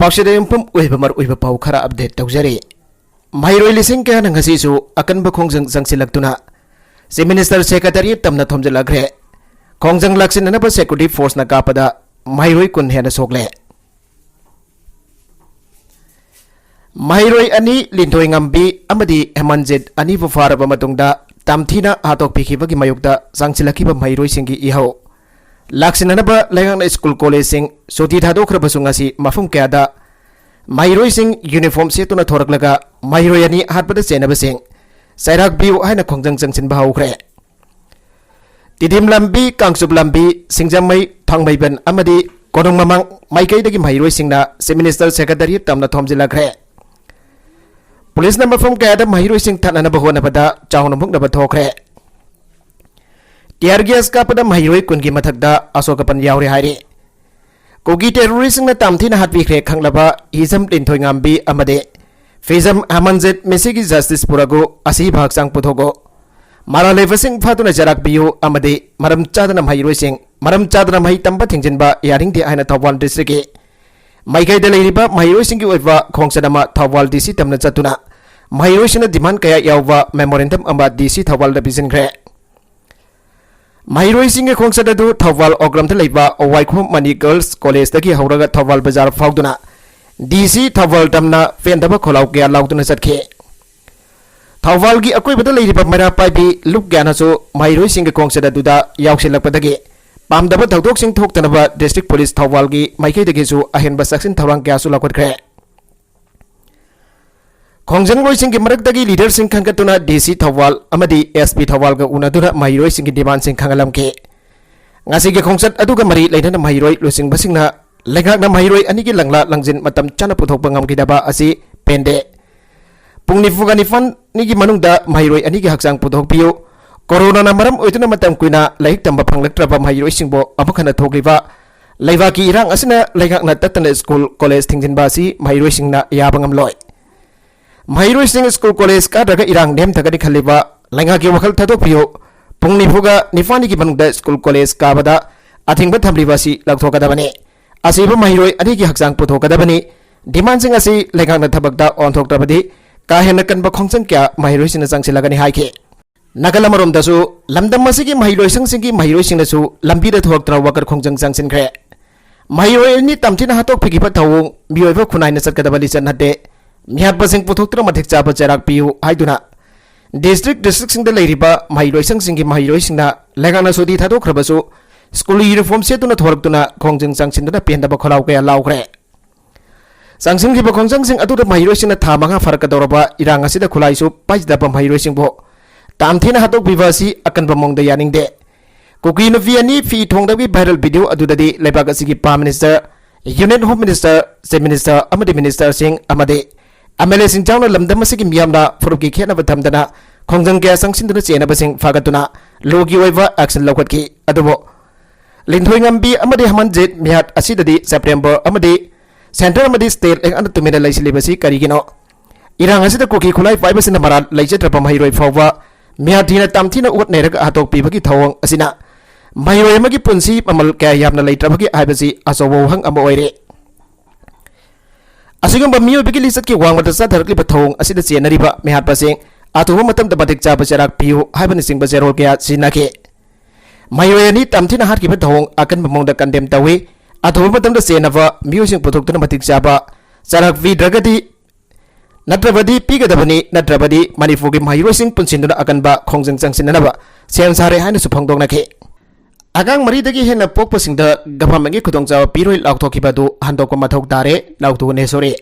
ꯂꯩꯕꯥꯛꯁꯤꯗ ꯌꯨꯝꯐꯝ ꯑꯣꯏꯕ ꯃꯔꯨꯑꯣꯏꯕ ꯄꯥꯎ ꯈꯔ ꯑꯞꯗꯦꯠ ꯇꯧꯖꯔꯤ꯫ ꯃꯍꯩꯔꯣꯏ ꯂꯤꯁꯤꯡ ꯀꯌꯥꯅ ꯉꯁꯤꯁꯨ ꯑꯀꯟꯕ ꯈꯣꯡꯖꯪ ꯆꯪꯁꯤꯜꯂꯛꯇꯨꯅ ꯆꯤꯐ ꯃꯤꯅꯤꯁꯇꯔ ꯁꯦꯀ꯭ꯔꯦꯇꯔꯤꯌꯦꯠ ꯇꯝꯅ ꯊꯣꯝꯖꯤꯜꯂꯛꯈ꯭ꯔꯦ꯫ ꯈꯣꯡꯖꯪ ꯂꯥꯛꯁꯤꯟꯅꯅꯕ ꯁꯦꯀ꯭ꯌꯨꯔꯤꯇꯤ ꯐꯣꯔꯁꯅ ꯀꯥꯞꯄꯗ ꯃꯍꯩꯔꯣꯏ 10 ꯍꯦꯟꯅ ꯁꯣꯛꯂꯦ꯫ ꯃꯍꯩꯔꯣꯏ ꯑꯅꯤ ꯂꯤꯟꯊꯣꯏ ꯉꯝꯕꯤ ꯑꯃꯗꯤ ꯍꯦꯃꯟꯖꯤꯠ ꯑꯅꯤꯕꯨ ꯐꯥꯔꯕ ꯃꯇꯨꯡꯗ ꯇꯝꯊꯤꯅ ꯍꯥꯠꯇꯣꯛꯄꯤꯈꯤꯕꯒꯤ ꯃꯥꯌꯣꯛꯇ ꯆꯪꯁꯤꯜꯂꯛꯈꯤꯕ ꯃꯍꯩꯔꯣꯏꯁꯤꯡꯒꯤ ꯏꯍꯧ ꯂꯥꯛꯁꯤꯟꯅꯅꯕ ꯂꯩꯉꯥꯛꯅ ꯁ꯭ꯀꯨꯜ ꯀꯣꯂꯦꯖꯁꯤꯡ ꯁꯨꯇꯤ ꯊꯥꯗꯣꯛꯈ꯭ꯔꯕꯁꯨ ꯉꯁꯤ ꯃꯐꯝ ꯀꯌꯥꯗ ꯃꯍꯩꯔꯣꯏꯁꯤꯡ ꯌꯨꯅꯤꯐꯣꯔꯝ ꯁꯦꯠꯇꯨꯅ ꯊꯣꯔꯛꯂꯒ ꯃꯍꯩꯔꯣꯏ ꯑꯅꯤ ꯍꯥꯠꯄꯗ ꯆꯦꯟꯅꯕꯁꯤꯡ ꯆꯩꯔꯥꯛꯄꯤꯌꯨ ꯍꯥꯏꯅ ꯈꯣꯡꯖꯪ ꯆꯪꯁꯤꯟꯕ ꯍꯧꯈ꯭ꯔꯦ꯫ ꯇꯤꯗꯤꯝ ꯂꯝꯕꯤ, ꯀꯥꯡꯆꯨꯞ ꯂꯝꯕꯤ, ꯁꯤꯡꯖꯃꯩ, ꯊꯥꯡꯃꯩꯕꯟ ꯑꯃꯗꯤ ꯀꯣꯅꯨꯡ ꯃꯃꯥꯡ ꯃꯥꯏꯀꯩꯗꯒꯤ ꯃꯍꯩꯔꯣꯏꯁꯤꯡꯅ ꯆꯤꯐ ꯃꯤꯅꯤꯁꯇꯔ ꯁꯦꯀ꯭ꯔꯦꯇꯔꯤꯌꯦꯠ ꯇꯝꯅ ꯊꯣꯝꯖꯤꯜꯂꯛꯈ꯭ꯔꯦ꯫ ꯄꯨꯂꯤꯁꯅ ꯃꯐꯝ ꯀꯌꯥꯗ ꯃꯍꯩꯔꯣꯏꯁꯤꯡ ꯊꯠꯅꯅꯕ ꯍꯣꯠꯅꯕꯗ ꯆꯥꯎꯅ ꯃꯨꯛꯅꯕ ꯊꯣꯛꯈ꯭ꯔꯦ꯫ ꯇꯤꯌꯔ ꯒ꯭ꯌꯥꯁ ꯀꯥꯞꯄꯗ ꯃꯍꯩꯔꯣꯏ 10 ꯒꯤ ꯃꯊꯛꯇ ꯑꯁꯣꯛ-ꯑꯄꯟ ꯌꯥꯎꯔꯦ ꯍꯥꯏꯔꯤ꯫ ꯀꯨꯀꯤ ꯇꯦꯔꯣꯔꯤꯁꯁꯤꯡꯅ ꯇꯝꯊꯤꯅ ꯍꯥꯠꯄꯤꯈ꯭ꯔꯦ ꯈꯪꯂꯕ ꯍꯤꯖꯝ ꯂꯤꯟꯊꯣꯏ ꯉꯝꯕꯤ ꯑꯃꯗꯤ ꯐꯤꯖꯝ ꯍꯦꯃꯟꯖꯤꯠ ꯃꯤꯁꯤꯒꯤ ꯖꯁꯇꯤꯁ ꯄꯨꯔꯒꯨ ꯑꯁꯤꯕ ꯍꯛꯆꯥꯡ ꯄꯨꯊꯣꯛꯎ, ꯃꯔꯥꯜ ꯂꯩꯕꯁꯤꯡ ꯐꯥꯗꯨꯅ ꯆꯩꯔꯥꯛꯄꯤꯌꯨ ꯑꯃꯗꯤ ꯃꯔꯝ ꯆꯥꯗꯅ ꯃꯍꯩꯔꯣꯏꯁꯤꯡ ꯃꯔꯝ ꯆꯥꯗꯅ ꯃꯍꯩ ꯇꯝꯕ ꯊꯤꯡꯖꯤꯟꯕ ꯌꯥꯅꯤꯡꯗꯦ ꯍꯥꯏꯅ ꯊꯧꯕꯥꯜ ꯗꯤꯁꯇ꯭ꯔꯤꯛꯀꯤ ꯃꯥꯏꯀꯩꯗ ꯂꯩꯔꯤꯕ ꯃꯍꯩꯔꯣꯏꯁꯤꯡꯒꯤ ꯑꯣꯏꯕ ꯈꯣꯡꯆꯠ ꯑꯃ ꯊꯧꯕꯥꯜ ꯗꯤꯁꯤ ꯇꯝꯅ ꯆꯠꯇꯨꯅ ꯃꯍꯩꯔꯣꯏꯁꯤꯡꯅ ꯗꯤꯃꯥꯟ ꯀꯌꯥ ꯌꯥꯎꯕ ꯃꯦꯃꯣꯔꯦꯟꯗꯝ ꯑꯃ ꯗꯤꯁꯤ ꯊꯧꯕꯥꯜꯗ ꯄꯤꯁꯤꯟꯈ꯭ꯔꯦ꯫ ꯃꯍꯩꯔꯣꯏꯁꯤꯡꯒꯤ ꯈꯣꯡꯆꯠ ꯑꯗꯨ ꯊꯧꯕꯥꯜ ꯑꯣꯒ꯭ꯔꯝꯗ ꯂꯩꯕ ꯋꯥꯏꯈꯣꯝ ꯃꯅꯤ ꯒꯔꯜꯁ ꯀꯣꯂꯦꯖꯇꯒꯤ ꯍꯧꯔꯒ ꯊꯧꯕꯥꯜ ꯕꯖꯥꯔ ꯐꯥꯎꯗꯨꯅ ꯗꯤꯁꯤ ꯊꯧꯕꯥꯜ ꯇꯝꯅ ꯄꯦꯟꯗꯕ ꯈꯣꯜꯂꯥꯎ ꯀꯌꯥ ꯂꯥꯎꯗꯨꯅ ꯆꯠꯈꯤ꯫ ꯊꯧꯕꯥꯜꯒꯤ ꯑꯀꯣꯏꯕꯗ ꯂꯩꯔꯤꯕ ꯃꯩꯔꯥ ꯄꯥꯏꯕꯤ ꯂꯨꯞ ꯀꯌꯥꯅꯁꯨ ꯃꯍꯩꯔꯣꯏꯁꯤꯡꯒꯤ ꯈꯣꯡꯆꯠ ꯑꯗꯨꯗ ꯌꯥꯎꯁꯤꯜꯂꯛꯄꯗꯒꯤ ꯄꯥꯝꯗꯕ ꯊꯧꯗꯣꯛꯁꯤꯡ ꯊꯣꯛꯇꯅꯕ ꯗꯤꯁꯇ꯭ꯔꯤꯛ ꯄꯨꯂꯤꯁ ꯊꯧꯕꯥꯜꯒꯤ ꯃꯥꯏꯀꯩꯗꯒꯤꯁꯨ ꯑꯍꯦꯟꯕ ꯆꯦꯛꯁꯤꯟ ꯊꯧꯔꯥꯡ ꯀꯌꯥꯁꯨ ꯂꯧꯈꯠꯈ꯭ꯔꯦ꯫ ꯈꯣꯡꯖꯪꯂꯣꯏꯁꯤꯡꯒꯤ ꯃꯔꯛꯇꯒꯤ ꯂꯤꯗꯔꯁꯤꯡ ꯈꯟꯒꯠꯇꯨꯅ ꯗꯤꯁꯤ ꯊꯧꯕꯥꯜ ꯑꯃꯗꯤ ꯑꯦꯁꯄꯤ ꯊꯧꯕꯥꯜꯒ ꯎꯅꯗꯨꯅ ꯃꯍꯩꯔꯣꯏꯁꯤꯡꯒꯤ ꯗꯤꯃꯥꯟꯁꯤꯡ ꯈꯪꯍꯜꯂꯝꯈꯤ꯫ ꯉꯁꯤꯒꯤ ꯈꯣꯡꯆꯠ ꯑꯗꯨꯒ ꯃꯔꯤ ꯂꯩꯅꯅ ꯃꯍꯩꯔꯣꯏ ꯂꯨꯆꯤꯡꯕꯁꯤꯡꯅ ꯂꯩꯉꯥꯛꯅ ꯃꯍꯩꯔꯣꯏ ꯑꯅꯤꯒꯤ ꯂꯪꯂꯥ ꯂꯪꯖꯤꯟ ꯃꯇꯝ ꯆꯥꯅ ꯄꯨꯊꯣꯛꯄ ꯉꯝꯈꯤꯗꯕ ꯑꯁꯤ ꯄꯦꯟꯗꯦ, ꯄꯨꯡ 49ꯒꯤ ꯃꯅꯨꯡꯗ ꯃꯍꯩꯔꯣꯏ ꯑꯅꯤꯒꯤ ꯍꯛꯆꯥꯡ ꯄꯨꯊꯣꯛꯄꯤꯌꯨ, ꯀꯣꯔꯣꯅꯥꯅ ꯃꯔꯝ ꯑꯣꯏꯗꯨꯅ ꯃꯇꯝ ꯀꯨꯏꯅ ꯂꯥꯏꯔꯤꯛ ꯇꯝꯕ ꯐꯪꯂꯛꯇ꯭ꯔꯕ ꯃꯍꯩꯔꯣꯏꯁꯤꯡꯕꯨ ꯑꯃꯨꯛ ꯍꯟꯅ ꯊꯣꯛꯂꯤꯕ ꯂꯩꯕꯥꯛꯀꯤ ꯏꯔꯥꯡ ꯑꯁꯤꯅ ꯂꯩꯉꯥꯛꯅ ꯇꯠꯇꯅ ꯁ꯭ꯀꯨꯜ ꯀꯣꯂꯦꯖ ꯊꯤꯡꯖꯤꯟꯕ ꯑꯁꯤ ꯃꯍꯩꯔꯣꯏꯁꯤꯡꯅ ꯌꯥꯕ ꯉꯝꯂꯣꯏ꯫ ꯃꯍꯩꯔꯣꯏꯁꯤꯡ ꯁ꯭ꯀꯨꯜ ꯀꯣꯂꯦꯖ ꯀꯥꯗ꯭ꯔꯒ ꯏꯔꯥꯡ ꯅꯦꯝꯊꯒꯅꯤ ꯈꯜꯂꯤꯕ ꯂꯩꯉꯥꯛꯀꯤ ꯋꯥꯈꯜ ꯊꯥꯗꯣꯛꯄꯤꯌꯨ, ꯄꯨꯡ 49ꯒꯤ ꯃꯅꯨꯡꯗ ꯁ꯭ꯀꯨꯜ ꯀꯣꯂꯦꯖ ꯀꯥꯕꯗ ꯑꯊꯤꯡꯕ ꯊꯝꯂꯤꯕ ꯑꯁꯤ ꯂꯧꯊꯣꯛꯀꯗꯕꯅꯤ, ꯑꯁꯤꯕ ꯃꯍꯩꯔꯣꯏ ꯑꯅꯤꯒꯤ ꯍꯛꯆꯥꯡ ꯄꯨꯊꯣꯛꯀꯗꯕꯅꯤ꯫ ꯗꯤꯃꯥꯟꯁꯤꯡ ꯑꯁꯤ ꯂꯩꯉꯥꯛꯅ ꯊꯕꯛꯇ ꯑꯣꯟꯊꯣꯛꯇ꯭ꯔꯕꯗꯤ ꯀꯥ ꯍꯦꯟꯅ ꯀꯟꯕ ꯈꯣꯡꯖꯪ ꯀꯌꯥ ꯃꯍꯩꯔꯣꯏꯁꯤꯡꯅ ꯆꯪꯁꯤꯜꯂꯒꯅꯤ ꯍꯥꯏꯈꯤ꯫ ꯅꯥꯀꯜ ꯑꯃꯔꯣꯝꯗꯁꯨ ꯂꯝꯗꯝ ꯑꯁꯤꯒꯤ ꯃꯍꯩꯂꯣꯏꯁꯪꯁꯤꯡꯒꯤ ꯃꯍꯩꯔꯣꯏꯁꯤꯡꯅꯁꯨ ꯂꯝꯕꯤꯗ ꯊꯣꯛꯂꯛꯇꯨꯅ ꯋꯥꯀꯠ ꯈꯣꯡꯖꯪ ꯆꯪꯁꯤꯟꯈ꯭ꯔꯦ꯫ ꯃꯍꯩꯔꯣꯏ ꯑꯅꯤ ꯇꯝꯊꯤꯅ ꯍꯥꯠꯇꯣꯛꯄꯤꯈꯤꯕ ꯊꯧꯑꯣꯡ ꯃꯤꯑꯣꯏꯕ ꯈꯨꯟꯅꯥꯏꯅ ꯆꯠꯀꯗꯕ ꯂꯤꯆꯠ ꯅꯠꯇꯦ, ꯃꯤꯍꯥꯠꯄꯁꯤꯡ ꯄꯨꯊꯣꯛꯇꯨꯅ ꯃꯇꯤꯛ ꯆꯥꯕ ꯆꯩꯔꯥꯛꯄꯤꯌꯨ ꯍꯥꯏꯗꯨꯅ ꯗꯤꯁꯇ꯭ꯔꯤꯛꯁꯤꯡꯗ ꯂꯩꯔꯤꯕ ꯃꯍꯩꯂꯣꯏꯁꯪꯁꯤꯡꯒꯤ ꯃꯍꯩꯔꯣꯏꯁꯤꯡꯅ ꯂꯩꯉꯥꯛꯅ ꯁꯨꯇꯤ ꯊꯥꯗꯣꯛꯈ꯭ꯔꯕꯁꯨ ꯁ꯭ꯀꯨꯜ ꯌꯨꯅꯤꯐꯣꯔꯝ ꯁꯦꯠꯇꯨꯅ ꯊꯣꯔꯛꯇꯨꯅ ꯈꯣꯡꯖꯪ ꯆꯪꯁꯤꯟꯗꯨꯅ ꯄꯦꯟꯗꯕ ꯈꯣꯜꯂꯥꯎ ꯀꯌꯥ ꯂꯥꯎꯈ꯭ꯔꯦ꯫ ꯆꯪꯁꯤꯟꯈꯤꯕ ꯈꯣꯡꯖꯪꯁꯤꯡ ꯑꯗꯨꯗ ꯃꯍꯩꯔꯣꯏꯁꯤꯡꯅ ꯊꯥ 5 ꯐꯔꯛꯀꯗꯧꯔꯕ ꯏꯔꯥꯡ ꯑꯁꯤꯗ ꯈꯨꯠꯂꯥꯏꯁꯨ ꯄꯥꯏꯖꯗꯕ ꯃꯍꯩꯔꯣꯏꯁꯤꯡꯕꯨ ꯇꯝꯊꯤꯅ ꯍꯥꯠꯇꯣꯛꯄꯤꯕ ꯑꯁꯤ ꯑꯀꯟꯕ ꯃꯑꯣꯡꯗ ꯌꯥꯅꯤꯡꯗꯦ꯫ ꯀꯨꯀꯤ ꯅꯨꯄꯤ ꯑꯅꯤ ꯐꯤ ꯊꯣꯡꯗꯕꯒꯤ ꯚꯥꯏꯔꯦꯜ ꯚꯤꯗꯤꯑꯣ ꯑꯗꯨꯗꯗꯤ ꯂꯩꯕꯥꯛ ꯑꯁꯤꯒꯤ prime minister, union home minister, chief minister ꯑꯃꯗꯤ ꯃꯤꯅꯤꯁꯇꯔꯁꯤꯡ ꯑꯃꯗꯤ MLAꯁꯤꯡ ꯌꯥꯎꯅ ꯂꯝꯗꯝ ꯑꯁꯤꯒꯤ ꯃꯤꯌꯥꯝꯅ ꯐꯨꯔꯨꯞꯀꯤ ꯈꯦꯠꯅꯕ ꯊꯝꯗꯅ ꯈꯣꯡꯖꯪ ꯀꯌꯥ ꯆꯪꯁꯤꯟꯗꯨꯅ ꯆꯦꯟꯅꯕꯁꯤꯡ ꯐꯥꯒꯠꯇꯨꯅ ꯂꯣꯒꯤ ꯑꯣꯏꯕ ꯑꯦꯛꯁꯟ ꯂꯧꯈꯠꯈꯤ꯫ ꯑꯗꯨꯕꯨ ꯂꯤꯟꯊꯣꯏ ꯉꯝꯕꯤ ꯑꯃꯗꯤ ꯍꯦꯃꯟꯖꯤꯠ ꯃꯤꯍꯥꯠ ꯑꯁꯤꯗꯗꯤ ꯁꯦꯞꯇꯦꯝꯕꯔ ꯑꯃꯗꯤ ꯁꯦꯟꯇꯔ ꯑꯃꯗꯤ ꯁ꯭ꯇꯦꯠ ꯂꯩꯉꯥꯛꯅ ꯇꯨꯃꯤꯟꯅ ꯂꯩꯁꯤꯜꯂꯤꯕꯁꯤ ꯀꯔꯤꯒꯤꯅꯣ? ꯏꯔꯥꯡ ꯑꯁꯤꯗ ꯀꯨꯀꯤ ꯈꯨꯠꯂꯥꯏ ꯄꯥꯏꯕꯁꯤꯅ ꯃꯔꯥꯜ ꯂꯩꯖꯗ꯭ꯔꯕ ꯃꯍꯩꯔꯣꯏ ꯐꯥꯎꯕ ꯃꯤꯍꯥꯠꯊꯤꯅ ꯇꯝꯊꯤꯅ ꯑꯣꯠ ꯅꯩꯔꯒ ꯍꯥꯠꯇꯣꯛꯄꯤꯕꯒꯤ ꯊꯧꯑꯣꯡ ꯑꯁꯤꯅ ꯃꯍꯩꯔꯣꯏ ꯑꯃꯒꯤ ꯄꯨꯟꯁꯤ ꯃꯃꯜ ꯀꯌꯥ ꯌꯥꯝꯅ ꯂꯩꯇ꯭ꯔꯕꯒꯦ ꯍꯥꯏꯕꯁꯤ ꯑꯆꯧꯕ ꯋꯥꯍꯪ ꯑꯃ ꯑꯣꯏꯔꯦ꯫ ꯑꯁꯤꯒꯨꯝꯕ ꯃꯤꯑꯣꯏꯕꯒꯤ ꯂꯤꯆꯠꯀꯤ ꯋꯥꯡꯃꯗ ꯆꯠꯊꯔꯛꯂꯤꯕ ꯊꯧꯑꯣꯡ ꯑꯁꯤꯗ ꯆꯦꯟꯅꯔꯤꯕ ꯃꯤꯍꯥꯠꯄꯁꯤꯡ ꯑꯊꯨꯕ ꯃꯇꯝꯗ ꯃꯇꯤꯛ ꯆꯥꯕ ꯆꯩꯔꯥꯛ ꯄꯤꯌꯨ ꯍꯥꯏꯕꯅꯆꯤꯡꯕ ꯆꯦꯔꯣꯜ ꯀꯌꯥ ꯁꯤꯖꯤꯟꯅꯈꯤ꯫ ꯃꯍꯩꯔꯣꯏ ꯑꯅꯤ ꯇꯝꯊꯤꯅ ꯍꯥꯠꯈꯤꯕ ꯊꯧꯑꯣꯡ ꯑꯀꯟꯕ ꯃꯑꯣꯡꯗ ꯀꯟꯗꯦꯝ ꯇꯧꯏ꯫ ꯑꯊꯨꯕ ꯃꯇꯝꯗ ꯆꯦꯟꯅꯕ ꯃꯤꯑꯣꯏꯁꯤꯡ ꯄꯨꯊꯣꯛꯇꯨꯅ ꯃꯇꯤꯛ ꯆꯥꯕ ꯆꯩꯔꯥꯛ ꯅꯠꯇ꯭ꯔꯕꯗꯤ ꯄꯤꯒꯗꯕꯅꯤ, ꯅꯠꯇ꯭ꯔꯕꯗꯤ ꯃꯅꯤꯄꯨꯔꯒꯤ ꯃꯍꯩꯔꯣꯏꯁꯤꯡ ꯄꯨꯟꯁꯤꯟꯗꯨꯅ ꯑꯀꯟꯕ ꯈꯣꯡꯖꯪ ꯆꯪꯁꯤꯟꯅꯅꯕ ꯁꯦꯝ ꯁꯥꯔꯦ ꯍꯥꯏꯅꯁꯨ ꯐꯣꯡꯗꯣꯛꯅꯈꯤ꯫ ꯑꯉꯥꯡ 4ꯗꯒꯤ ꯍꯦꯟꯅ ꯄꯣꯛꯄꯁꯤꯡꯗ ꯒꯚꯔꯟꯃꯦꯟꯠꯀꯤ ꯈꯨꯗꯣꯡꯆꯥꯕ ꯄꯤꯔꯣꯏ ꯂꯥꯎꯊꯣꯛꯈꯤꯕ ꯑꯗꯨ ꯍꯟꯗꯣꯛꯄ ꯃꯊꯧ ꯇꯥꯔꯦ꯫ ꯂꯥꯎꯊꯣꯛꯅꯦꯁꯣꯔꯤ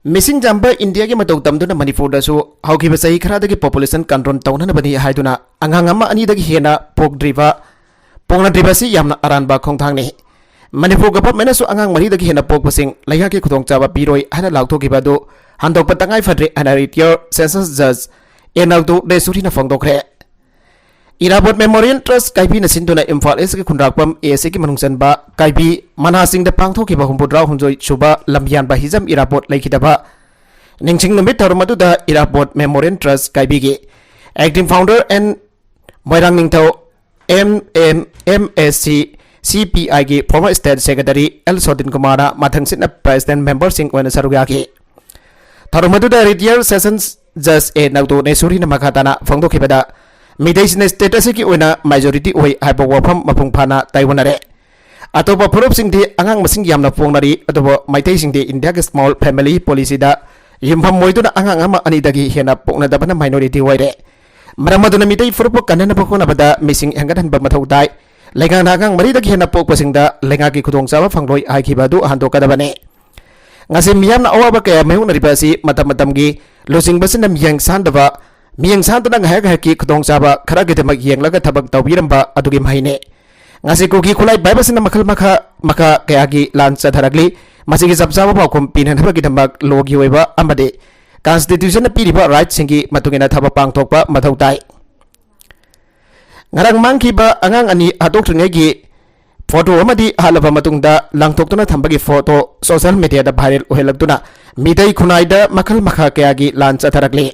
ꯃꯤꯁꯤꯡ ꯌꯥꯝꯕ ꯏꯟꯗꯤꯌꯥꯒꯤ ꯃꯇꯧ ꯇꯝꯗꯨꯅ ꯃꯅꯤꯄꯨꯔꯗꯁꯨ ꯍꯧꯈꯤꯕ ꯆꯍꯤ ꯈꯔꯗꯒꯤ ꯄꯣꯄꯨꯂꯦꯁꯟ ꯀꯟꯇ꯭ꯔꯣꯜ ꯇꯧꯅꯅꯕꯅꯤ ꯍꯥꯏꯗꯨꯅ ꯑꯉꯥꯡ 1-2ꯗꯒꯤ ꯍꯦꯟꯅ ꯄꯣꯛꯅꯗ꯭ꯔꯤꯕꯁꯤ ꯌꯥꯝꯅ ꯑꯔꯥꯟꯕ ꯈꯣꯡꯊꯥꯡꯅꯤ꯫ ꯃꯅꯤꯄꯨꯔ ꯒꯚꯔꯟꯃꯦꯟꯠꯅꯁꯨ ꯑꯉꯥꯡ 4ꯗꯒꯤ ꯍꯦꯟꯅ ꯄꯣꯛꯄꯁꯤꯡ ꯂꯩꯉꯥꯛꯀꯤ ꯈꯨꯗꯣꯡꯆꯥꯕ ꯄꯤꯔꯣꯏ ꯍꯥꯏꯅ ꯂꯥꯎꯊꯣꯛꯈꯤꯕ ꯑꯗꯨ ꯍꯟꯗꯣꯛꯄ ꯇꯉꯥꯏ ꯐꯗ꯭ꯔꯦ ꯍꯥꯏꯅ ꯔꯤꯇꯤꯌꯔ ꯁꯦꯁꯟꯁ ꯖꯖ ꯑꯦꯅꯥꯜꯗꯣ ꯂꯦꯁꯨꯔꯤꯅ ꯐꯣꯡꯗꯣꯛꯈ꯭ꯔꯦ꯫ ꯏꯔꯥꯕꯣꯠ ꯃꯦꯃꯣꯔꯤꯌꯦꯜ ꯇ꯭ꯔꯁꯠ ꯀꯥꯏꯕꯤꯅ ꯁꯤꯟꯗꯨꯅ ꯏꯝꯐꯥꯜ ꯏꯁꯀꯤ ꯈꯨꯟꯗ꯭ꯔꯥꯛꯄꯝ ASAꯒꯤ ꯃꯅꯨꯡ ꯆꯟꯕ ꯀꯥꯏꯕꯤ ꯃꯅꯥꯁꯤꯡꯗ ꯄꯥꯡꯊꯣꯛꯈꯤꯕ 69 ꯁꯨꯕ ꯂꯝꯌꯥꯟꯕ ꯍꯤꯖꯝ ꯏꯔꯥꯕꯣꯠ ꯂꯩꯈꯤꯗꯕ ꯅꯤꯡꯁꯤꯡ ꯅꯨꯃꯤꯠ ꯊꯧꯔꯝ ꯑꯗꯨꯗ ꯏꯔꯥꯕꯣꯠ ꯃꯦꯃꯣꯔꯤꯌꯦꯜ ꯇ꯭ꯔꯁꯠ ꯀꯥꯏꯕꯤꯒꯤ acting founder N Moirang Ningthou MSC CPI की former state secretary L Sotin Kumar मथंगसिन प्रेसिडेंट मेंबर सिंह ओइन सरुक याकी थरुम अदुदा रिटायर्ड सेशंस जज ए नौतो नेसुरी मखाताना फोंदोखिबदा मिदेसिन स्टेटस की ओइना मेजॉरिटी ओइ हाइबो वफम मपुंग फाना ताइवनरे अतोप फुरुप सिंधि अंगांग मसिंग यामना पोंगनरी अतोप माइतै सिंधि इंडिया के स्मॉल फैमिली पॉलिसी दा यमफम मोइदुना अंगांग अमा अनिदगी हेना पोंगनदबना माइनॉरिटी ओइरे मरमदुना मितै फुरुप कन्नना पोखोनबदा मिसिंग हेंगदहनबा मथौ ताइ लेगांग नागांग मरिदगी हेना पोकपसिंगदा लेगा की खुदोंचाबा फंगलोइ हाइखिबादु हांदोकदबने ngasi miyam na awa kaya mayung na ribasi matam gi losing basin na miyang sanduna ngahak haki khudong saba khara gi demak yeng laga thabak tawbiramba adugi maine ngasi ko gi khulai bai basin na makha kaya gi lan chatharagli masi gi sabsaba pakum pinan haba gi demak logi oiba amade constitution na piriba right singi matungena thaba pangthokpa mathau tai ngarang mangki ba angang ani atok tringai gi photo हालब लांथोक्तुना थंबगी photo social media viral ओहेलक्तुना मिदै खुनाइद मखल मखा कया की लान चथरकले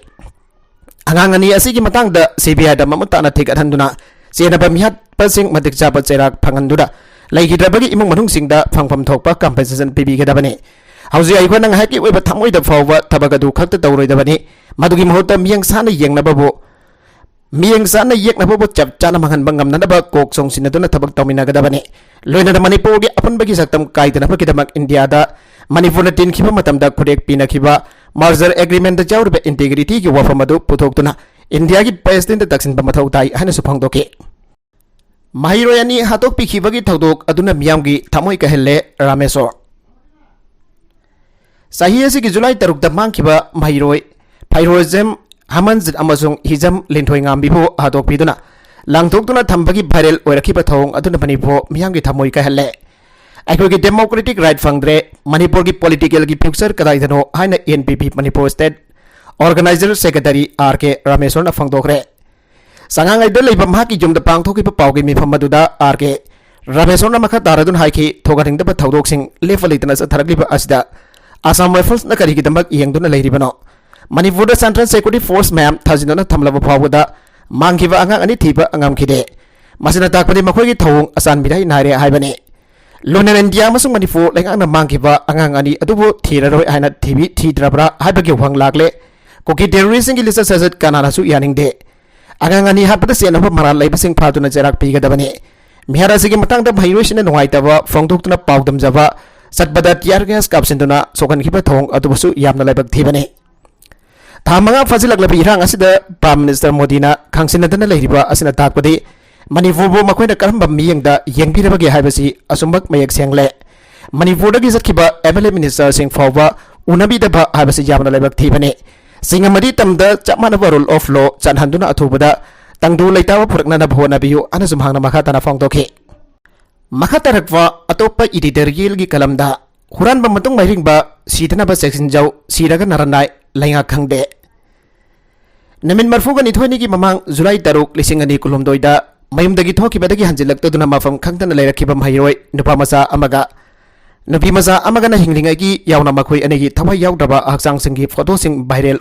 अंगांगनी असिगी मतंगद सीबीआई द ममुताना थिगथनदुना चेनब मिहत पसिंग मदिक चाप चेराक फंगनदुदा लैगिद्रबगी इमुंग मनुंगसिंगद फंगफम थोकपा कंपेंसेशन पिबिगदबने हौजी आइखो नंग हाकि ओइब थमोइद फावबा थबगदु खक्त तौरोइदबने मदुगी महूत मियंग साना येंगनबबो मियंग साना येकनबबो चप चाना मंगन बंगमनब कोक सोंगसिनदुना थबक तौमिनगदबने लोइनद मणिपुर की अपनबगी सक्तम काइदनबगिदमक इंडिया दा मणिपुर तिनखिबा मतमदा खुदेक पिनखिबा मर्जर एग्रीमेंट जाउरबे इंटीग्रिटी की वफम अदु पुथोक्तुना इंडिया की प्रेसिडेंट तक्सिनबा मथौ ताइ हाना सुफंगदोके माहिरोयानी हातोक पिखिबगी थौदोक अदुना मियामगी थमोइ कहले रामेश्वर सही असि जुलाई 3 दा मांगखिबा माहिरोय फाइरोजेम हामनजित अमसुंग हिजम लिंथोय ngambibo हातोक पिदुना लांथोक्तुना थंबगी भाइरल ओइरखिबा थौंग अदुना मणिपुर मियामगी थमोइ कहले अखोगी डेमोक्रेटिक राइट फंगद्रे मणिपुर की पॉलिटिकल की फ्यूचर कदाइदनो हाइना NPP Manipur state organizer secretary RK Rameshwar फंगदोखरे संगांगैद लेबा महाकी जुमद पांगथोकिबा पावगी मिफम मदुदा आरके रामेश्वर मखा तारदुन हाइखि थोगारिंगदबा थौदोकसिंग लेफलितना सथरगलिबा असदा आसाम राइफल्स न करिगिदमक येंगदुना लेरिबनो मणिपुर सेंट्रल सिक्योरिटी फोर्स मैम थाजिनना थमलबा फावदा मांगखिबा अंगांग अनि थीबा अंगामखिदे मसिना ताकपदि मखोइगी थौंग असान मिराइ नारे हाइबने लोनर इंडिया मसुंग मणिपुर लेगांगना मांगखिबा अंगांग अनि अदुबो थीररोय हाइना थीबी थीद्रबरा हाइबगे वंग लागले कोकी टेररिस्ट की लिस्ट सजत कानानासु यानिंगदे अंगांग अनि हापदा सेनबा मराल लेबसिंग फादुना जेराक पिगदबने मिहारासिगी मतंगदा भैरोइसिना नुवाइतबा फोंगदोक्तुना पावदमजबा सतबदा टियर गैस कापसिनदुना सोगनखिबा थौंग अदुबसु यामना लाइबक थीबने थामंगा फजिलकलबी इरांग असिदा प्राइम मिनिस्टर मोदीना खांसिनदना लेरिबा असिना ताकपदि मणिपुर मखोइना करंबा मियंगदा येंगबिरबगे हाइबसि असुंबक मयक सेंगले मणिपुरदगी जतखिबा एमएलए मिनिस्टर सिंह फावबा उनबीदबा हाइबसि यामना लाइबक थीबने सिंगमदि तमदा चमानबा रूल ऑफ लॉ चनहंदुना अथुबदा तंगदु लैतावा फुरकना भोनाबियु अनसुम हांगना मखाताना फोंगदोखे मखातारकवा अतोप्पा एडिटोरियल की कलमदा हुरानबा मतुंग मैरिंगबा सीदनबा सेक्शन जाउ सीरगा नरनाय लैंगा खंगदे नमिन मरफुगा निथोनी की ममांग जुलाई 3 लिसिंगनी कुलुमदोइदा मयुमदगी थोकिबदगी हंजिलक्तदुना मफम खंगतना लेरखिबा महिरोय नुपा मसा अमगा नुपी मसा अमगना हिंगलिंगागी यावना मखोइ अनेगी थवाइ यावदबा हक्सांग सिंगी फोटो सिंग भाइरल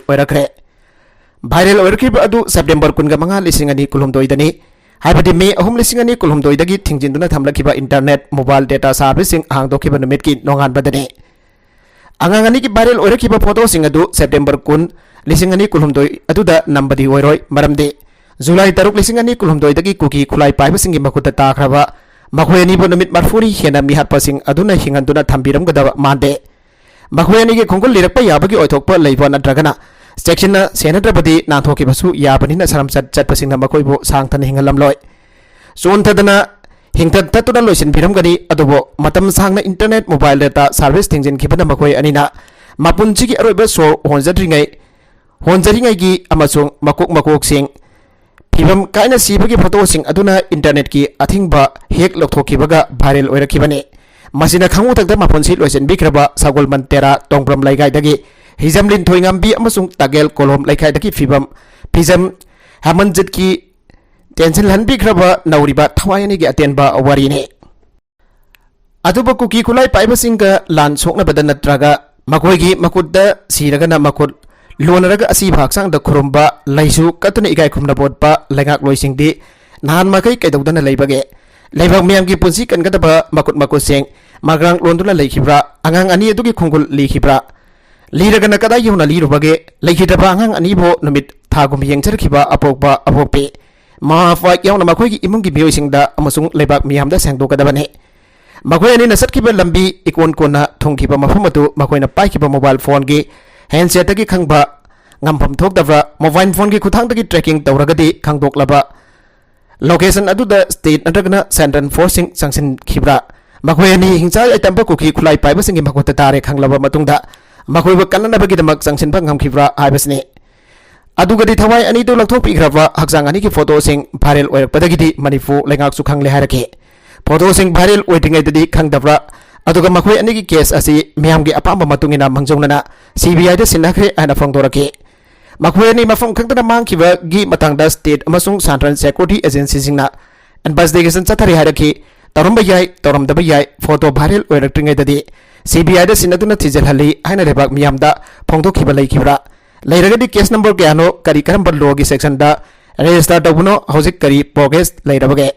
ओइरखिबा अदु सेप्टेम्बर 15 लिसिंगनी कुलुमदोइदनी हाइबदि मे 3 लिसिंगनी कुलुमदोइदगी थिंजिंदुना थमलखिबा इंटरनेट मोबाइल डेटा सर्विस सिंग हांगदोखिबा नुमितकी नोंगानबदने अंगांगनी की भाइरल ओइरखिबा फोटो सिंग अदु सेप्टेम्बर 10 लिसिंगनी कुलुमदोइ अदुदा नंबदी ओइरोय मरमदे जुलाई 3 लिसिंगनी कुलुमदोइदगी कुकी खुलाई पाइबसिंगी मखुता ताखरबा मखोयनी नुमित मरफुरी हेना मिहातपसिंग अदुना हिंगंदुना थंबिरमगदबा मानदे मखोयनी के खोंगल लिरकपा याबगी ओइथोकपा लैबा नत्रगना सेक्शन सेनद्रबदी नाथोकिबसु याबनिना सरमचत चतपसिंगना मखोइबो सांगथन हिंगलमलोय सोनथदना हिंगथत ततुना लोइसिन बिरमगनी अदुबो मतम सांगना इंटरनेट मोबाइल डेटा सर्विस थिंजिन खिबना मखोय अनिना मापुनचिगी अरोइबा सोर होंजरिंगै की अमसुंग मकोक सिंग फिबम काइना सीबगी फोटोसिंग अदुना इंटरनेट की अथिंगबा हेक लौथोखिबगा भाइरल ओइरखिबने मसिना खंगुतकदा मापुनसि लोइसिन बिख्रबा सागोल मनतेरा तोंग्रम लाइगाइदगी हिजमलिन थोइंगामबी अमसुंग तागेल कोलम लाइखाइदगी फिजम हेमनजित की टेंशन हनबिख्रबा नौरिबा थवायनी की अतेनबा वारीने अदुबा कुकी खुलाई पाइबसिंगा लान सोकनबदा नत्रगा मखोइगी मकुद्दा सीरगना मकुद लोनरगा असि भागसांगदा खुरुमबा लैसु कतुना इगाय खुमना बोटपा लैंगाक लोइसिंगदी नान मखै कैदौदना लैबगे लेबक मियाम की पुंसी कनगदब मकुट मकुसें माग्रांग लोंदुना लेखिब्रा आंगांग अनि अदुगी खुंगुल लेखिब्रा लीरगन कदा योना लीरुबगे लेखिदबा आंगांग अनिबो नुमित थागुम येंगचरखिबा अपोकबा अपोकपे माफा यावना मखोइगी इमुंगी मियोइसिंगदा अमसुंग लेबक मियामदा सेंगदोकदबने मखोइ अनिना सटखिबा लंबी इकोन कोना थोंखिबा मफम अदु मखोइना पाइखिबा मोबाइल फोन की हैंडसेटगी खंगबा ngam thokdabra mobile phone ki khuthang dagi tracking tawragadi khangdoklaba location aduda state nadragna central forcing sanction khibra makhoi ani hingcha item ba kuki khulai pai basingi makota tare khanglaba matungda makhoi ba kanna bagi damak sanction ba ngam khibra aibasne adugadi thawai ani do lakthok pigraba hakjang ani ki photo sing viral oirak padagidi manifu lengak su khangle harake photo sing viral oiting edidi khangdabra aduga makhoi ani ki case asi miyam gi apamba matungina mangjongna CBI da sinakre ana phangdorake मखोयनी मफम खंगतना मांगखिबगी मतंगदा state अमसुंग central security agency सिंगना investigation चथरि हारखि तौरम याय तौरम दब याय फोटो वायरल ओइरक्ट्रिंगैददी सीबीआई दा सिनदुना थिजलहली हाइना रेबाक मियामदा फोंदोखिबा लैखिब्रा लैरगदी केस नंबर क्यानो करी करम लोगी सेक्शन दा रजिस्टर तबुनो हौजिक करी प्रोग्रेस लैरबगे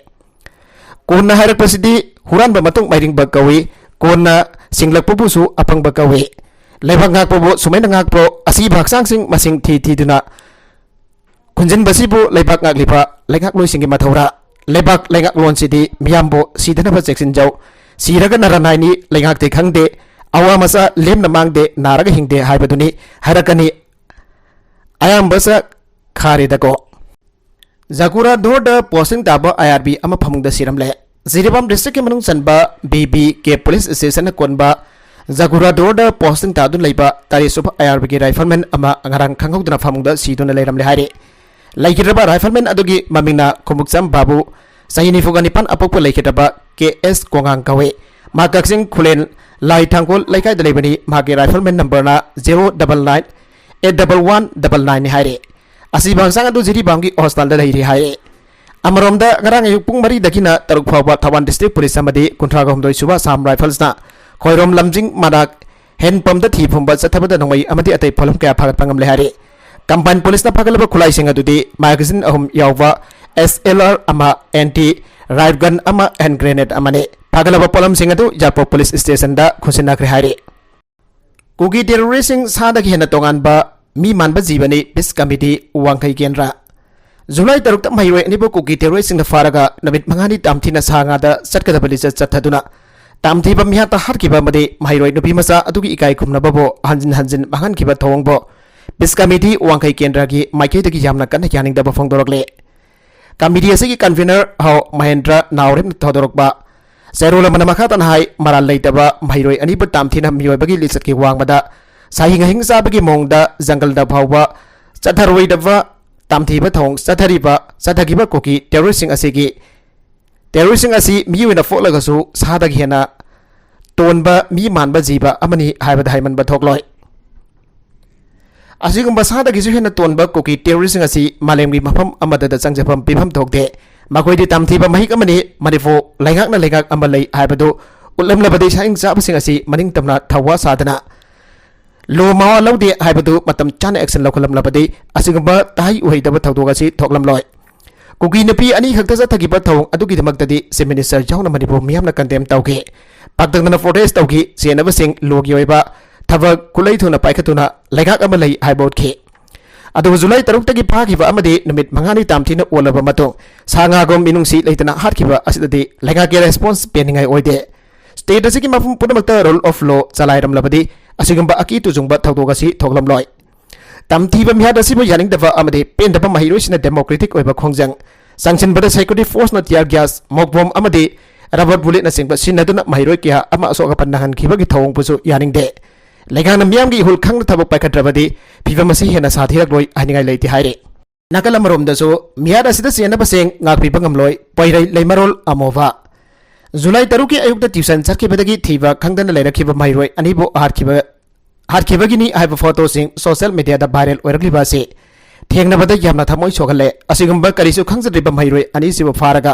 कोन्ना हारकपसिदी हुरानबा मतुंग माइरिंगबा कवी कोन्ना सिंगलकपुबुसु अपंगबा कवी लेबक ngakpo sumaina ngakpo asi bhaksang sing masing thi duna kunjin basibu lebak ngaklipa lengak loising gi mathaura lebak lengak lon sidi miyambo sidana ba section jaw siraga naranai ni lengak te khangde awa masa lem na mangde naraga hingde haibaduni harakani ayam basa khare dako zakura dhoda posting taba IRB ama phamungda siramle Ziribam district ke manung sanba BB ke police station konba Zagura Dorda posting tadun leiba tari sup IRB ki rifleman ama ngarang khanghaudna famungda siduna leiram le hare laikiraba rifleman adugi mamingna khumuksam babu sahini fugani pan apokpo laikiraba KS kongang kawe makaksing khulen lai thangkol laikai dalebani magi rifleman number na 099811199 ni hare asi bangsang adu jiri bangi hostel da leiri hare Amaromda ngarang ayuk pung mari dakina taruk phawa Thawan district police amadi kunthraga humdoi suba sam rifles na khoirom lamjing madak hand pump da thi phumba chathabada nongai amadi atai pholam kya phagat pangam le hare campaign police na phagalaba khulai singa dudi magazine ahum yawwa SLR ama anti riot gun ama hand grenade amane phagalaba polam singa du Japo police station da khusina kre hare kugi terroristing sada ki hena tongan ba mi manba jibani peace committee wangkai kendra Julai taruk ta mairoi ani bo kugi terroristing da faraga nabit mangani tamthina sanga da chatkadabali chathaduna tamthi bam ya ta harkiba made mairoi nupi masa adugi ikai khumna babo hanjin mahan kiba thongbo bis committee wangkai kendra gi maikei dagi yamna kan yaning da bafong dorokle committee ase gi convener how Mahendra Naurem thodorokba Zerula manamaka tan hai maral leitaba mairoi ani ba tamthina mioi bagi lisat ki wangmada sahinga hingsa bagi mongda jungle da bhawba chatharoi dawa tamthiba thong sathagiba koki terroristing asi miwina folaga su sadag hena tonba mi manba jiba amani haibada haiman ba thokloi asigumba sadagi su hena tonba koki terroristing asi malemgi mafam amada da changjapam pibam thokde makoidi tamthiba mahik amani manifo laingak na laingak amalai haibado ulam labadi saing sabsing asi maning tamna thawa sadana lo mawa lawde haibadu matam chana action lokhalam labadi asigumba tai uhaidaba thawdoga si thoklam loi kugi napi ani khakta sa thagiba thong adugi damakdadi se minister jauna manipur miyamna condemn tawge pakdangna forest tawgi senaba sing logi oiba thawak kulai thuna paikhatuna laigak amalai haibot khe adu Julai taruk tagi phagiba amadi numit mangani tamthina olaba matong sanga gom minungsi leitana harkiba asidadi laigak ke response peningai oide state asigi mafum punamakta rule of law chalairam labadi asigamba aki tujungba thawdoga si thoklam loi tamthiba mihada sibu yaning dava amade pendaba mahirosina democratic oiba khongjang sanction bada security force na tear gas mock bomb amade rubber bullet na singba sinaduna mahiroi kya ama asoga pannahan khibagi thawong pusu yaning de legana miyam gi hul khang thabak paikatrabadi phiba masi hena sathirak loi aningai leiti haire nakalam rom da so mihada sida sena baseng ngak pi bangam loi poirai leimarol amova Julai taruki ayuk da tuition charki badagi thiba khangdana leirakhiba mahiroi anibo harkibagini haiba photo sing social media da viral oirakliba se thengnabada yamna thamoi sogale asigumba karisu khangsadriba mahiroi ani siba faraga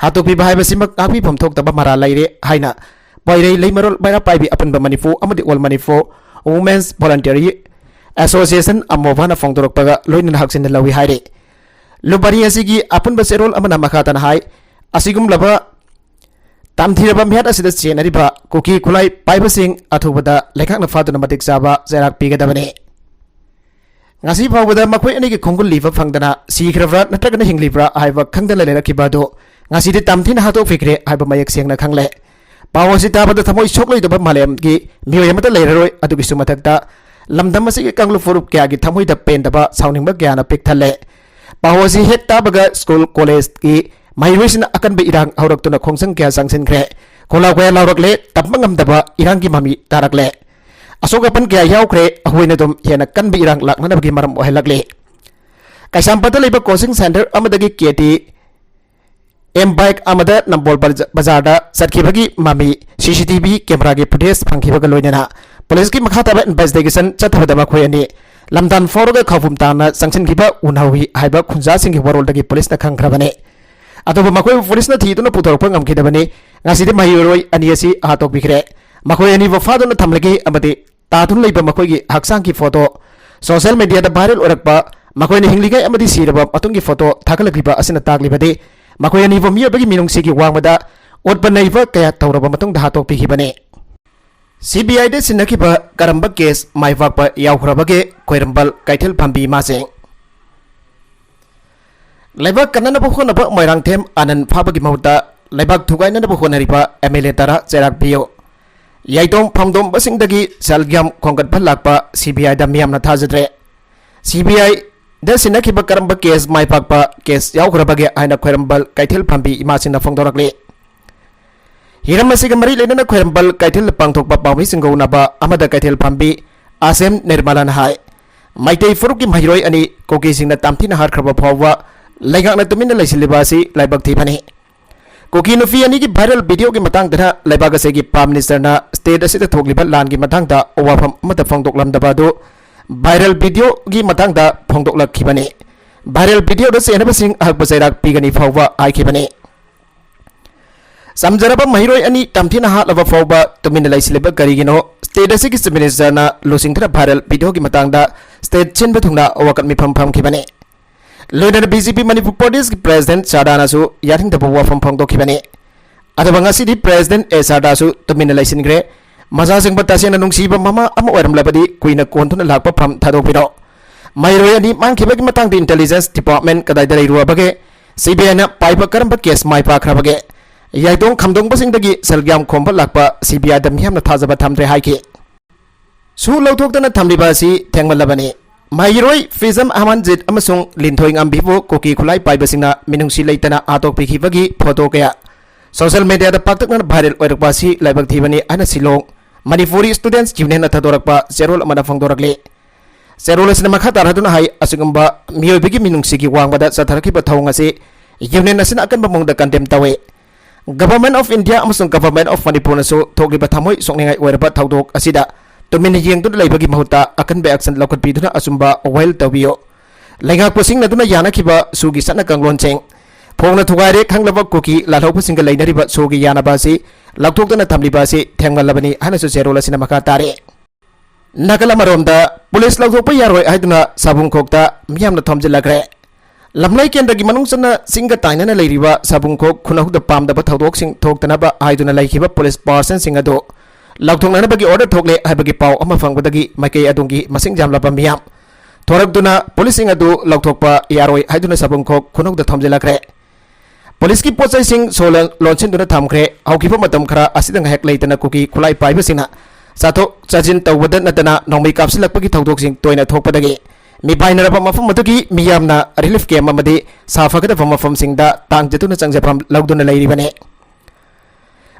hatopi bhaiba simak akpi phamthok taba mara laire haina poirei leimarol baira paibi apanba manifu amadi all manifu women's voluntary association amovana phongdorokpaga loina haksin lawi haire lubari asigi apunba serol amana makhatan hai asigum laba tamthiraba mihat asida chenariba kuki khulai paibasing athubada lekhakna faduna matik chaba zerak pigadabane ngasi phawbada makhoi ani ki khongul liba phangdana sikhravra natragana hinglibra aiba khangdala lerakibado ngasi de tamthina hatok fikre aiba mayak sengna khangle pawasi tabada thamoi sokloi doba malem ki miyo yamata leiroi adugi sumathakta lamdam asi kanglu furup kya gi thamoi da pen daba sauningba gyana pik thalle pawasi het tabaga school college ki mahirisina akan be irang aurak tuna khongsang kya sangsin kre kola kya laurak le tapmangam daba irang ki mami tarak le asoka pan kya yaw kre ahoina dum hena kan be irang lak na bagi maram ohelak le kaisam pata leba coaching center amadagi keti M bike amada nambol bazar da satkhibagi mami CCTV camera gi footage phangkhibaga loinana police ki makha taba investigation chathabada ma khoyani lamdan foroga khawum tana sanction giba unawi haiba khunja singi warol dagi police na khangkrabane atoba makoi police na thiduna putorpa ngamkhidabani ngasi de mayuroi aniasi atok bikre makoi ani wa faduna thamlagi amade tatun leiba makoi gi haksang ki photo social media da viral orakpa makoi ni hingligai amadi siraba atungi photo thakalagriba asina taglibade makoi ani wa miyabagi minungsi gi wangmada otpanaiba kaya tawraba matung da hatok bikibane CBI de sinakiba karamba case maivakpa yawhrabage koirambal kaithel phambi mase laibak kanana bokhona ba moirang them anan phabagi mauta laibak thugaina na bokhona riba MLA tara cherak bio yaitong phamdom basingdagi salgyam khongat phalakpa CBI da miyamna thajadre CBI da sinakiba karamba case maipakpa case yawhrabage aina koirambal kaithel phambi imasina phongdorakle hiramasiga mari lenana koirambal kaithel pangthokpa pawmi singaunaba amada kaithel phambi asem nirmalan hai maitei furuki mahiroi ani koki singna tamthina harkhraba phawwa laigakna tumina laisilibasi laibak thibani koki nufi ani ki viral video ki matang dana laibak ase ki prime minister na state asida thogliba lan ki matang da owafam amata phongdoklam dabadu viral video ki matang da phongdoklak khibani viral video da senaba sing ahakba sairak pigani phawwa aikibani samjaraba mahiroi ani tamthina hatlaba phawba tumina laisiliba karigino state asigi chief minister na losingthra viral video ki matang da state chinba thungna owakat mi pham khibani loidana BJP Manipur Pradesh ki president Sadana su yathing da bawa pham phang dokhibani adaba ngasi di president Sada su tumina laisingre maja singba tasena nungsiba mama ama oiram labadi kuina konthuna lakpa pham thadopiro mairoi ani mangkhiba ki matang di intelligence department kadai da ruwa bage CBI na paipa karamba case mai pa khrabage yaitong khamdong basing dagi salgyam khomba lakpa CBI da miyamna thajaba thamdre haiki su lauthokdana thamliba si thengmalabani mairoi Fizam Amanjit amasung linthoing ambibo koki khulai paibasingna minungsi leitana atok pikhibagi photo kaya social media da paktakna viral oirakpa si laibak thibani ana silong Manipuri students union athadorakpa zerol amana phangdorakle zerol asina makha tarhaduna hai asugamba miyoibigi minungsi gi wangbada satharaki ba thawng ase union asina akan bamongda condemn tawe Government of India amasung Government of Manipur nasu thogliba thamoi sokningai oiraba thawdok asida tumina yengduna laibagi mahuta akan be action laukat biduna asumba well tawiyo laingak posing na duna yana khiba sugi sana kanglon cheng phongna thugaire khanglaba koki lalhau singa lainariba sugi yana basi laktokdana thamliba si thengmalabani hanasu zerola sina maka tare nakala maromda police laktokpa yaroi haiduna sabung khokta miyamna thomjilagre lamlai kendagi manungsana singa tainana leiriba sabung khok khunahukda pamdaba thodok sing thoktanaba haiduna laikhiba police person singado Lakthokna bagi order thokle habagi paw ama fangbadagi makai adungi masing jamlaba miyam thorakduna policing adu lakthokpa yaroi haiduna sabungkhok khunok da thamjelakre police ki pochai sing solan launching duna thamkre haukiba matam khara asidang hek leitana kuki khulai paibasina sato chajin tawbada natana nongmei kapsilakpagi thawdok sing toina thokpadagi mi bainaraba mafam madugi miyamna relief camp amadi safagada mafam singda tangjatuna changjapam lagduna leiribane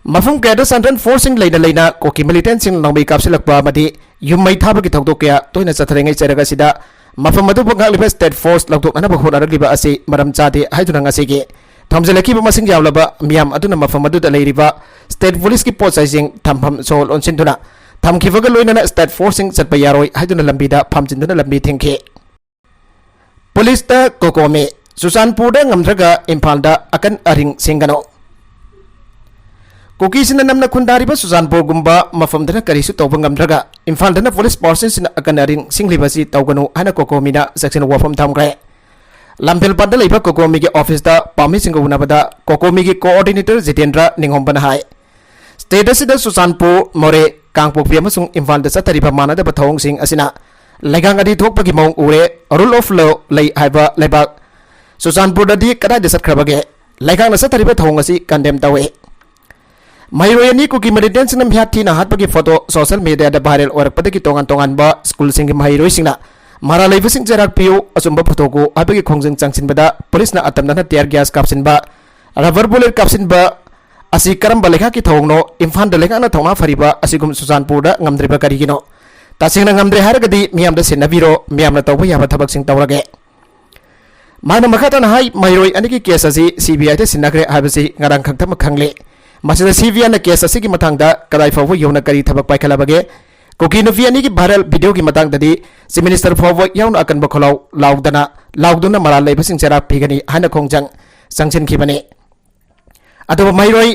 mafum kaya sanran forcing leina koki militant sing nongmei kapsilakpa madi yummai thabagi thawdok kaya toina chatharengai charaga sida mafam madu bangal state force lagdok anaba khonaragliba ase maram chade haiduna ngasi ge thamjelaki ba masing yawlaba miyam aduna mafam madu da leiriba state police ki pochai sing thampham sol onsinduna thamkhibaga loina state forcing chatpa yaroi haiduna lambida phamjinduna lambi thengke police ta kokome Susanpur da ngamdraga Imphal da akan aring singano koki sina namna khundariba Susanpur gumba mafamdana karisu tawba ngamdraga Imphal dana police person sina akan aring singlibasi tawganu hana kokomina section wafam thamkre लमफेल पाद लेबा कोकोमी के office दा पामी सिंग उनाबदा कोकोमी के coordinator Jitendra निंगोंबन हाय state असिदा सुसानपुर मोरे कांगपोक्पी अमसुंग इम्फाल दा चतरिबा मानदबा थौंग सिंग असिना लेगांग अदि थोकपगी मौंग उरे rule of law लई हाइबा लेबाक सुसानपुर ददी कदाय सत्खरबगे लेगांग न चतरिबा थौंग असि कंडेम तवे महिरोयनी कुकी मरिटेंस न म्याथी न हातपगी फोटो सोशल मीडिया दा वायरल ओरकपदगी तोंगान तोंगान बा स्कूल सिंग महिरोय सिंगना मारा लेबसिंग जेराक पियो असुंबा फोटो को आबगी खोंजंग चांगसिनबदा पुलिस न अतमना टियर गैस कापसिनबा रबर बुलेट कापसिनबा असि करंबा लेखा की थौंगनो इम्फाल दा लेखा न थौना फरिबा असिगुम सुसानपुर दा ngamdriba karigino tasingna ngamdre haragadi miyam da senabiro miyam na tawba yaba thabak sing tawrage mana makata na hai mairoi aniki case asi CBI te sinakre habasi ngarang khangtam khangle masida CBI na case asi ki matang da kadai fawu yona kari thabak pai khalabage koki nufi ani ki viral video ki matang dadi si minister fawu yauna akan bakholau lauduna mara leibasing chara phigani hana khongjang sangchen khibani ado mairoi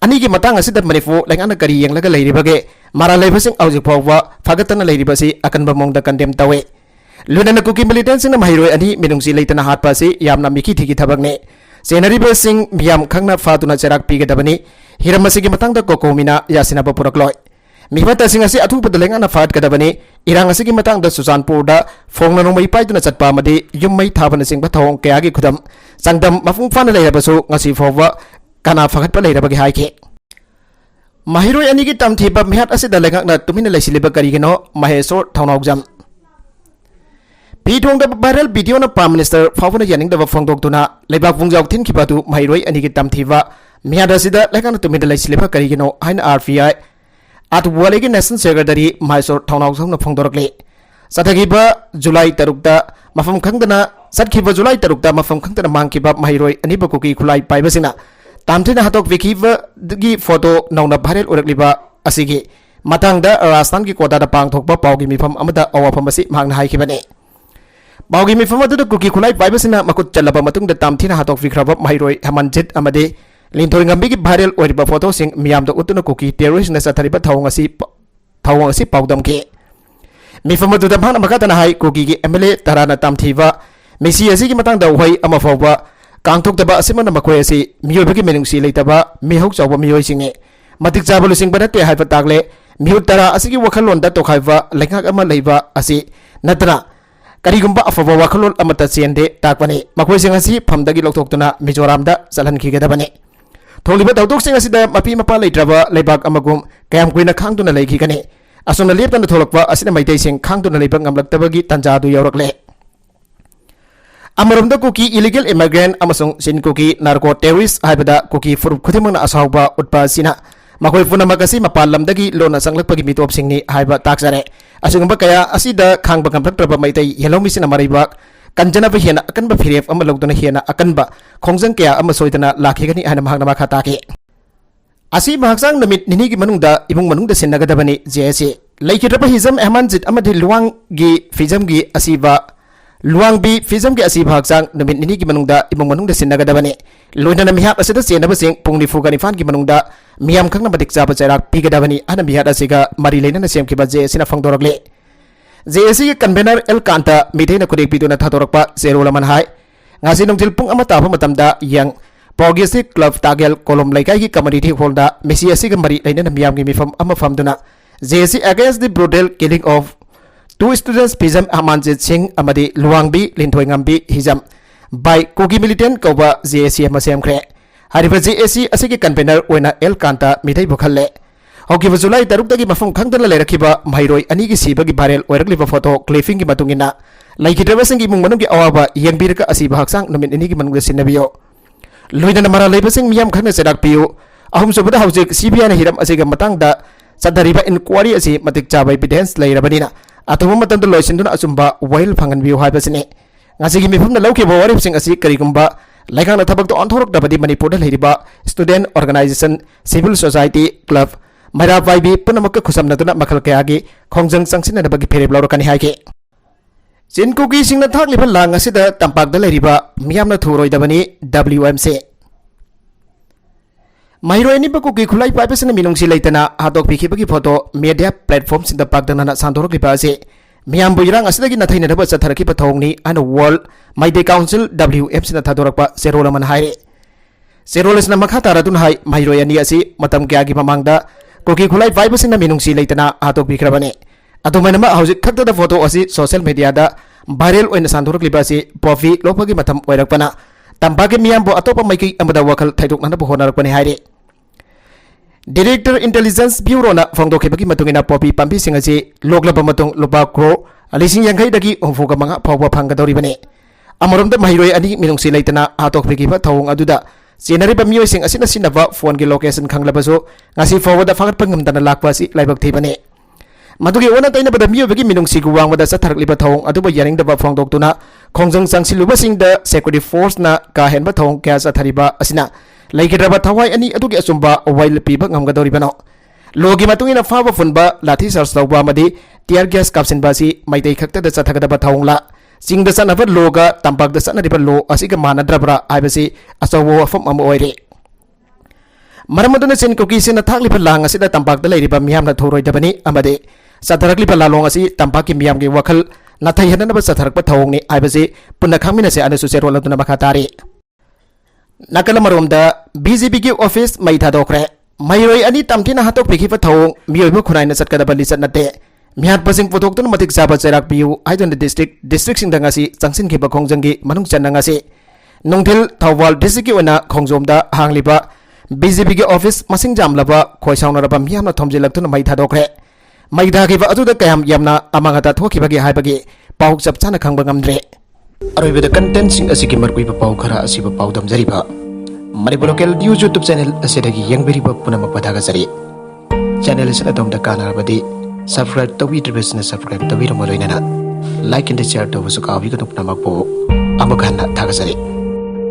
ani ki matang asida manifu lengana kari yenglaga leiribage mara leibasing auji fawu fagatana leiribasi akan bamongda condemn tawe lunana kuki militant sing na mairoi ani minungsi leitana hatpa si yamna miki thigi thabakne senariba sing miyam khangna fatuna charak pigadabani hiramasi ki matang da kokomina yasina bapuраклой मिहता Singh असी अथुपद लेंगाना फाट कदबनी इरांग असी की Matang the सुसानपुर दा फोंगना नोंमै पाइदुना चटपा मदि युम्मै थाबन सिंह बथौं कयागी खुदम संगदम मफुंग फाना लेरबसु ngasi Pova काना फगत प लेरबगे हाइके महिरोय अनि की तमथेबा मिहत असी द लेंगाना तुमिना लेसिलिबा करिगनो महेश्वर थौनाउजम पीथोंग द वायरल वीडियो न प्राइम मिनिस्टर फावना यानिंग द फोंगदोक्तुना लेबा पुंगजाव थिन खिबादु महिरोय अनि की तमथेबा मिहत असी द लेंगाना तुमिना लेसिलिबा करिगनो हाइन RPI at walegi national secretary maisor thaunausam na phongdorkle sathagi July tarukta mafam khangdana satkiba July tarukta mafam khangdana mangkiba mahiroi aniba kuki khulai paibasina tamthina hatok wikiba gi photo nauna viral urakliba asigi matangda Rajasthan ki kota da pangthokba paugi mifam amada awafam asi mangna haikibane paugi mifam adu kuki khulai paibasina makut chalaba matungda tamthina hatok wikraba mahiroi hamanjit amade Linthoi ngambi ki viral oiriba photo sing miyam da utuna kuki terrorist na sathariba thawang asi paudam ke mifamadu da bhana makata na hai kuki ki MLA tarana tamthiba misi asi ki matang da uhai ama fawba kangthok da ba asimana makoi asi miyoy bagi menungsi leitaba mihok chawba miyoy singe matik chabalu sing banate haiba tagle mihut tara asi ki wakhalon da tokhaiba lengak ama leiba asi natara karigumba afawa wakhalon amata chende takbane makoi sing asi phamdagi loktoktuna Mizoram da chalan khigedabane थोलिबा दौदोक्सिंग असिदा मपी Mopa लेट्रबा लेबाक अमगुम कयाम कुइना खांगदुना लेखिगने असोना लेपतना थोलकवा असिना मैतैसिंग खांगदुना लेबा ngamlaktabagi tanjadu yawrakle अमरमदा Kuki illegal immigrant अमसुंग सिन Kuki narco terrorist हाइबदा कुकी फुरुप खुदिमंगना असहावबा उत्पा सिना मखोय पुनमगasi mapal lamdagi lona sanglakpagi mitopsingni haiba takjare asungba kaya asida khangba ngamlaktaba maitai yelomisina maribak kanjana ba hena akan ba phiref ama logdona hena akan ba khongjang kya ama soidana lakhigani hana mahagna ma khata ke asi mahaksang namit nini gi manungda ibung manungda sinnagadabani jese laikiraba hizam ahmanjit amadi luang gi fizam gi asiba luang bi fizam gi asi bhaksang namit nini gi manungda ibung manungda sinnagadabani loinana mihap asida senaba sing pungni fugani fan gi manungda miyam khangna badik jaba chairak pigadabani ana mihat asiga mari leina sem kiba je sina phangdorakle JSC convener El Kanta mithaina kudek piduna thatorakpa Zerolaman hai ngasi nongtil pung ama taba matamda yang Progressive Club Tagel kolom laikai ki community holda Messi asiga mari leina miyam gi mifam ama famduna JSC against the brutal killing of two students Pizam Amanjit Singh amadi Luangbi Linthoi Ngambi Hizam by Kogi militant koba JSC amasem kre hariba JSC asigi convener oina El Kanta mithai bukhalle होकी जुलाई तरुक दगी मफम खंगदन लेरखिबा माइरोय अनि की सिबगी viral ओरकलिबा photo clipping की मतुंगिना लाइकिटरबसिंग की मुंगमनुंग की अवाबा यंगबिरका असिबा हक्सांग नमिन इनि की मनुंग सिनबियो लोइदन मरा लेबसिंग मियाम खंगना सेदाक पियो अहुम सुबदा हौजिक CBI ना हिरम असिगा मतंगदा सदरिबा इनक्वायरी असि मतिक चाबा एविडेंस लेरबनिना अतुम मतंद लोइसिनदुना असुंबा वाइल फंगन बियो हाइबसिने ngasi mifumna laukiba waripsing asi karigumba laikangna thabakto onthorokdabadi manipur da leiriba student organization civil society club Mara Vibe Punamaka Kusamnatuna Makal Kayagi, Kongjang Sangsina the Bagi Periblorakani Hake. Sin Kuki sing the Thak Lipan Lang Asida Tampak the Leriba, Miamna Turoi Dabani, WMC. Mairo any Bakuki Kulai Pipes in the Minungsi Latana, Hadok Piki photo, media platforms in the Pagdana Santorok Lipase, मियामबु इरांग असिदगी नथैनदब चथरखिब थौंगनी अन world Meitei council WFC ना थादोरकपा सेरोल अमन हाइरे सेरोल इसना मखा तारादुन high माहिरोय अनि असि मतम क्यागी ममांगदा कोकी खुलाई वाइबसिंग ना मिनुंगसी लेतना हातोकबिख्रबने अदुमैनमा हौजिक खक्तदा फोटो असि सोशल मीडिया दा वायरल ओइना सांदोरक्लिबा असि पॉफी लोपगी मतम ओइरकपना तंबाके मियामबु अतोप माइकई अमदा वखल थाइदोकनानबु होनारकपने हाइरे डायरेक्टर इंटेलिजेंस ब्यूरो ना फोंदोखेबगी मतुंगिना पॉपी पांबी सिंग असि लोकलब मतुंग लुपा क्रो 85,000 फाउबा फंगदौरिबने अमरोमद महिरोय अनि मिनुंगसी लेतना हातोकबिगिबा थौंग अदुदा चेनरिबा मियोइसिंग असिना सिनबा फोन के लोकेशन खंगलबसो ngasi फॉरवर्ड फंगत पंगमदना लाकपा असि लाइबक थैबने मदुगी ओना तैनबदा मियोबगी मिनुंगसी गु वांगबदा चथरकलिबा थौंग अदुबा यारिंगदबा फोंदोक्तुना खोंजंग चांगसिलुबसिंग द सिक्योरिटी फोर्स ना काहेनबा थौंग क्या चथरिबा असिना लेगिरबा थवाई अनि अदुगी असुंबा वाइल पीबा ngमगदौरिबनो लोगी मतुंगिना फाबा फुनबा लाठी चार्ज तौबा मदि टियर गैस कापसिनबा असि माइदै खक्तदा चथगदबा थौंगला चिंगदा सनबा लोगा तंपाकदा सनरिबा लो असिगा मानद्रबरा आइबसि अचौबो वफम अम ओइरे मरमदुना चिन कुकीसिना थाकलिबा लांग असिदा तंपाकदा लेरिबा मियामना थौरोइदबनी अमदे चथरकलिबा लालोंग असि तंपाकी मियामगी वखल नाथैहननबा चथरकपा थौंगनि आइबसि पुन्ना खामिनसे अनसु सेरोलदुना मखातारि नकल मरोमदा BJP की ऑफिस मई थादोखरे महिरोय अनि तमथिना हातोकबिखिबा थौंग मियोइबु खुनाइना चटकदबा लिचत नते मियात पसिंग पुथोक्तुन मतिक जाबा चैराक पियु आइदन डिस्ट्रिक्ट सिंग दंगासी चंगसिनखिबा खोंजंगी मनुंग चन्नंगासी नोंथिल थौवाल डिस्ट्रिक्ट की ओना खोंजोमदा हांगलिबा BJP की ऑफिस मसिंग जामलबा खोइसाउनरबा मियामना थोमजिलक्तुन मई थादोखरे मई धागिबा अदुदा कयाम यामना अमांगता थोखिबगी हाइबगी पाउ चपचाना खंगबा ngamdre अरोइबदा कंटेंट सिंग असिगी मरकुइबा पाउ खरा असिबा पाउ दमजरिबा Manipur local news YouTube channel असिदगी यंगबेरिबा पुनमक पथागजरी चैनल असिदा दमदा कानारबदी सब्सक्राइब तौबिद्रबसना सब्सक्राइब तौबिरमलोइनना लाइक एंड शेयर तौबसु काबिगनु पुनमक पो अमखाना थागजरी।